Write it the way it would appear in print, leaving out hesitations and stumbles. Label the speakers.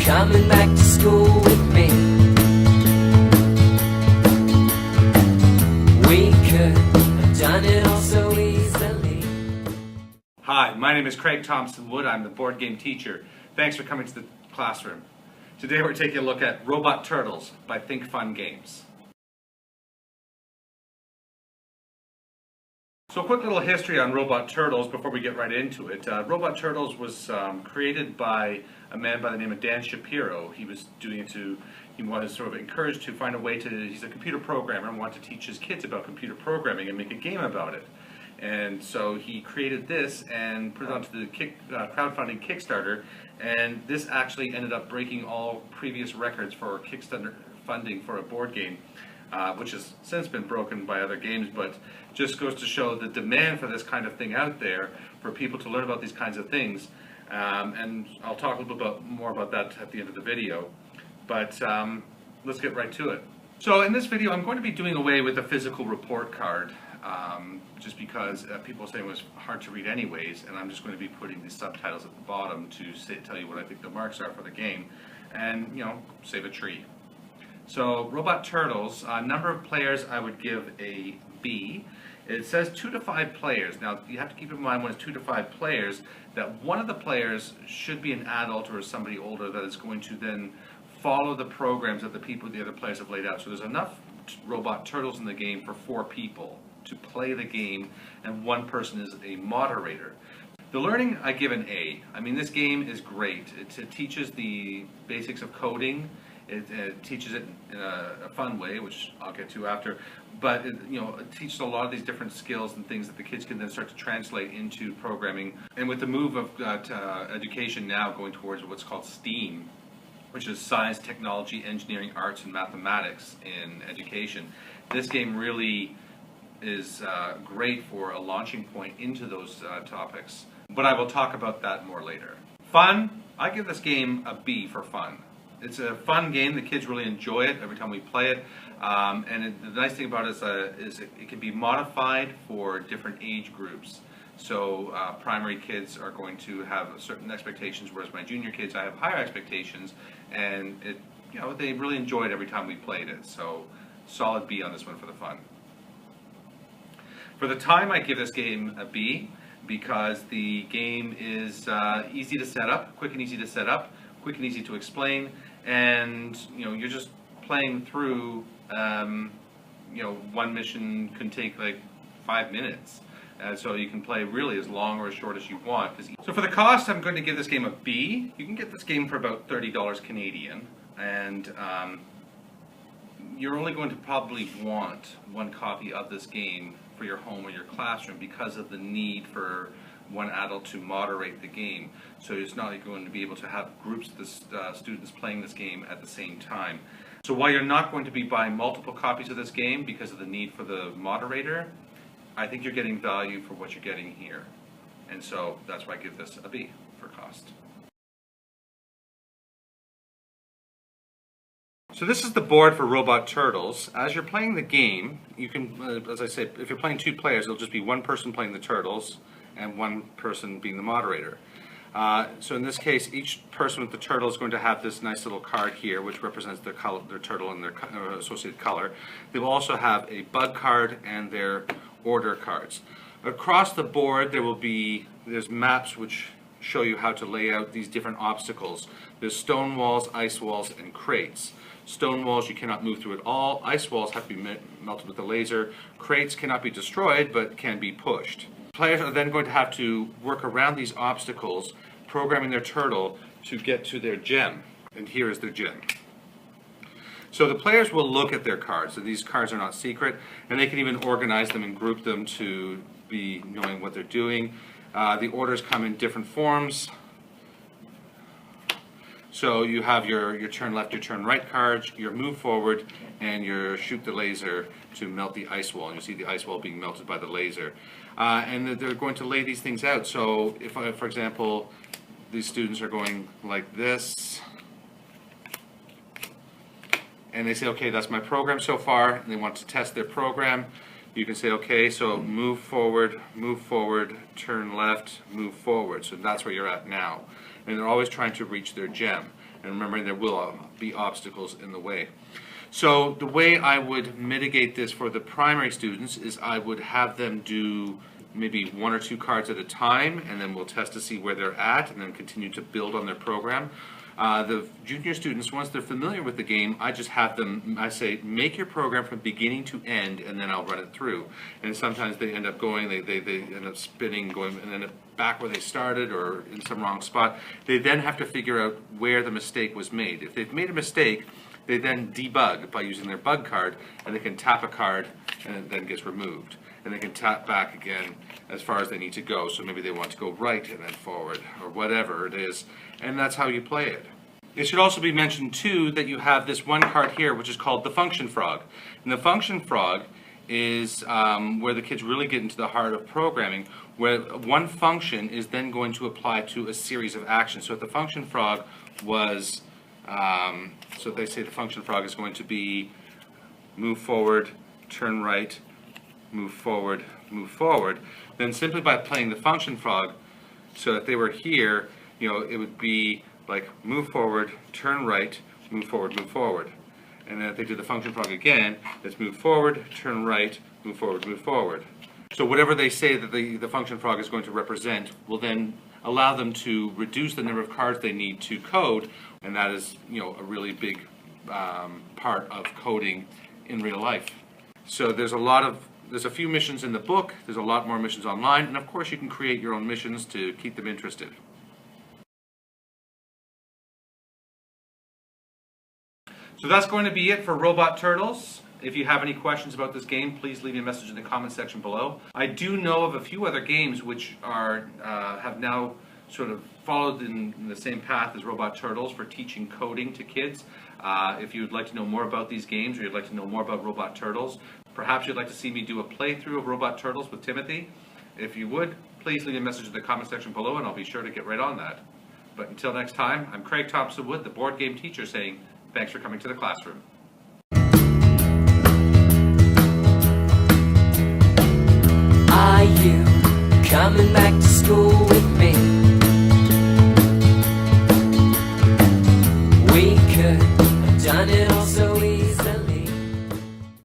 Speaker 1: coming back to school with me. We could have done it all so easily.
Speaker 2: Hi, my name is Craig Thompson Wood. I'm the board game teacher. Thanks for coming to the classroom. Today we're taking a look at Robot Turtles by Think Fun Games. So a quick little history on Robot Turtles before we get right into it. Robot Turtles was created by a man by the name of Dan Shapiro. He was doing it he was sort of encouraged to find a way he's a computer programmer and wanted to teach his kids about computer programming and make a game about it. And so he created this and put it onto the crowdfunding Kickstarter, and this actually ended up breaking all previous records for Kickstarter funding for a board game. Which has since been broken by other games, but just goes to show the demand for this kind of thing out there for people to learn about these kinds of things. And I'll talk a little bit more about that at the end of the video. But let's get right to it. So in this video, I'm going to be doing away with the physical report card, just because people say it was hard to read anyways, and I'm just going to be putting the subtitles at the bottom to tell you what I think the marks are for the game, and save a tree. So, Robot Turtles, number of players I would give a B. It says 2 to 5 players. Now, you have to keep in mind when it's 2 to 5 players that one of the players should be an adult or somebody older that is going to then follow the programs that the other players have laid out. So there's enough Robot Turtles in the game for 4 people to play the game, and one person is a moderator. The learning, I give an A. I mean, this game is great. It teaches the basics of coding. It teaches it in a fun way, which I'll get to after, but it teaches a lot of these different skills and things that the kids can then start to translate into programming. And with the move of education now going towards what's called STEAM, which is science, technology, engineering, arts, and mathematics in education, this game really is great for a launching point into those topics. But I will talk about that more later. Fun, I give this game a B for fun. It's a fun game. The kids really enjoy it every time we play it. The nice thing about it is it can be modified for different age groups. So primary kids are going to have certain expectations, whereas my junior kids, I have higher expectations, and they really enjoy it every time we played it. So solid B on this one for the fun. For the time, I give this game a B because the game is easy to set up, quick and easy to set up, quick and easy to explain, and you're just playing through. One mission can take like 5 minutes, so you can play really as long or as short as you want. So for the cost, I'm going to give this game a B. You can get this game for about $30 Canadian, and you're only going to probably want one copy of this game for your home or your classroom because of the need for one adult to moderate the game. So it's not going to be able to have groups of students playing this game at the same time. So while you're not going to be buying multiple copies of this game because of the need for the moderator, I think you're getting value for what you're getting here. And so that's why I give this a B for cost. So this is the board for Robot Turtles. As you're playing the game, you can, as I said, if you're playing 2 players, it'll just be one person playing the turtles and one person being the moderator. So in this case, each person with the turtle is going to have this nice little card here, which represents their turtle and their associated color. They will also have a bug card and their order cards. Across the board, there's maps which show you how to lay out these different obstacles. There's stone walls, ice walls, and crates. Stone walls you cannot move through at all. Ice walls have to be melted with a laser. Crates cannot be destroyed, but can be pushed. Players are then going to have to work around these obstacles, programming their turtle to get to their gem. And here is their gem. So the players will look at their cards, and these cards are not secret, and they can even organize them and group them to be knowing what they're doing. The orders come in different forms. So you have your turn left, your turn right cards, your move forward, and your shoot the laser to melt the ice wall. And you'll see the ice wall being melted by the laser. And they're going to lay these things out. So if, for example, these students are going like this, and they say, okay, that's my program so far, and they want to test their program, you can say, okay, so move forward, turn left, move forward. So that's where you're at now. And they're always trying to reach their gem. and remembering there will be obstacles in the way. So the way I would mitigate this for the primary students is I would have them do maybe 1 or 2 cards at a time, and then we'll test to see where they're at, and then continue to build on their program. The junior students, once they're familiar with the game, I just have them, I say, make your program from beginning to end, and then I'll run it through. And sometimes they end up going, they end up spinning, going, and then back where they started or in some wrong spot. They then have to figure out where the mistake was made. If they've made a mistake, they then debug by using their bug card, and they can tap a card, and it then gets removed. And they can tap back again as far as they need to go. So maybe they want to go right and then forward, or whatever it is. And that's how you play it. It should also be mentioned too that you have this one card here which is called the function frog. And the function frog is where the kids really get into the heart of programming, where one function is then going to apply to a series of actions. So if the function frog was, so they say the function frog is going to be move forward, turn right, move forward, then simply by playing the function frog, so if they were here, it would be like move forward, turn right, move forward. And then if they do the function frog again, it's move forward, turn right, move forward. So whatever they say that the function frog is going to represent will then allow them to reduce the number of cards they need to code, and that is a really big part of coding in real life. So there's a few missions in the book, there's a lot more missions online, and of course you can create your own missions to keep them interested. So that's going to be it for Robot Turtles. If you have any questions about this game, please leave me a message in the comment section below. I do know of a few other games which have now sort of followed in the same path as Robot Turtles for teaching coding to kids. If you'd like to know more about these games, or you'd like to know more about Robot Turtles, perhaps you'd like to see me do a playthrough of Robot Turtles with Timothy. If you would, please leave me a message in the comment section below, and I'll be sure to get right on that. But until next time, I'm Craig Thompson-Wood, the board game teacher, saying thanks for coming to the classroom.
Speaker 1: Are you coming back to school with